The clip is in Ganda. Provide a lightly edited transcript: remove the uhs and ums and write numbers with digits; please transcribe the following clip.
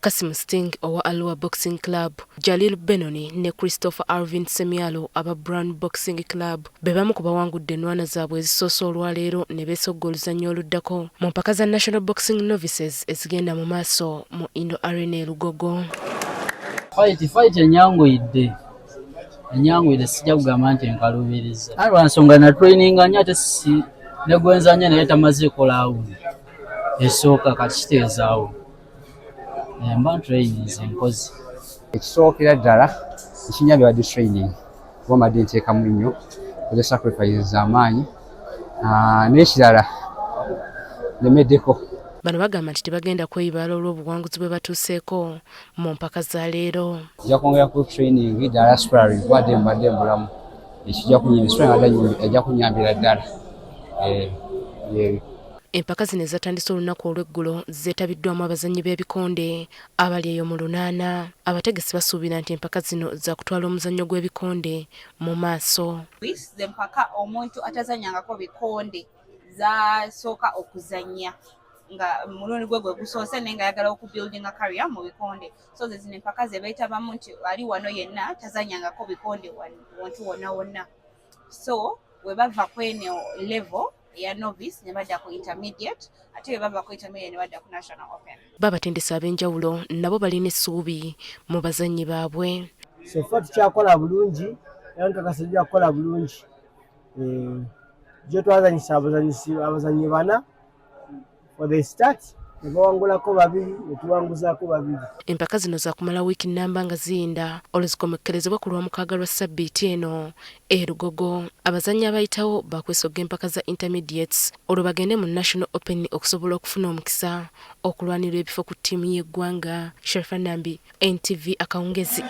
Kasim Sting owa Alua Boxing Club, Jalil Benoni ne Christopher Arvin Semialo aba Brown Boxing Club bebamu ku bawangudde ennwana zaabwe ezisoosa olwaleero ne beesogga oluzannya oluddako mu mpaka za National Boxing Novices ezigenda mu maaso mu Indo Arena e Lugogo. Fight enyanguyidde sijja kugamba nti nkalubiriza lwa nsonga na traininga nnyo ate si ne gwenzanya naye tamaze kola awundi esooka kati kiteezaawo mba trainings enkozi ekisookera ddala ekinyambye wadde training kuba madde nteekamu nnyo eza sacrifices z'amaanyi n'ekirala lemeddeko. Bano bagamba nti tebagenda kweyibala olw'obuwanguzi bwe batuuseeko mu mpaka za leero. Ejja kwongera ku training ddala sparring wadde mbadde mbulamu ekijja kunyambira ddala. Empaka zino ezatandise olunaku olw'eggulo zeetabiddwamu abazannyi b'ebikonde abali eyo mu lunaana. Abategesi basuubira nti empaka zino za kutwala omuzannyo gw'ebikonde mu maaso. Empaka omuntu atazannyangako bikonde zasooka okuzannya nga mulundi gwe gusoose naye nga ayagala okubuildinga career mu bikonde. So zino empaka ze beetabamu nti ali wano yenna tazannyangako bikonde wantu wonna wonna. So we bava kweno level ya novice ne badda ku intermediate ate we bava ku intermediate ne badda ku national open. Babatendesi ab'enjawulo nabo balina essuubi mu bazannyi baabwe. Sefa tukyakola bulungi era nkakasa tujja kukola bulungi. Gye twazanyisa abazannyi bana for the start ne bawangulako babiri ne tuwanguzaako babiri. Empaka zino za kumala wiiki nnamba nga ziyinda oluzikomekerezebwa ku lw'omukaaga lwa ssabbiiti eno e Lugogo. Abazannyi abayitawo bakwesogga empaka za intermediates olwo bagende mu National Open okusobola okufuna omukisa okulwanirwa ebifo ku ttiimu y'eggwanga. Sharifa Nambi, NTV Akawungezi.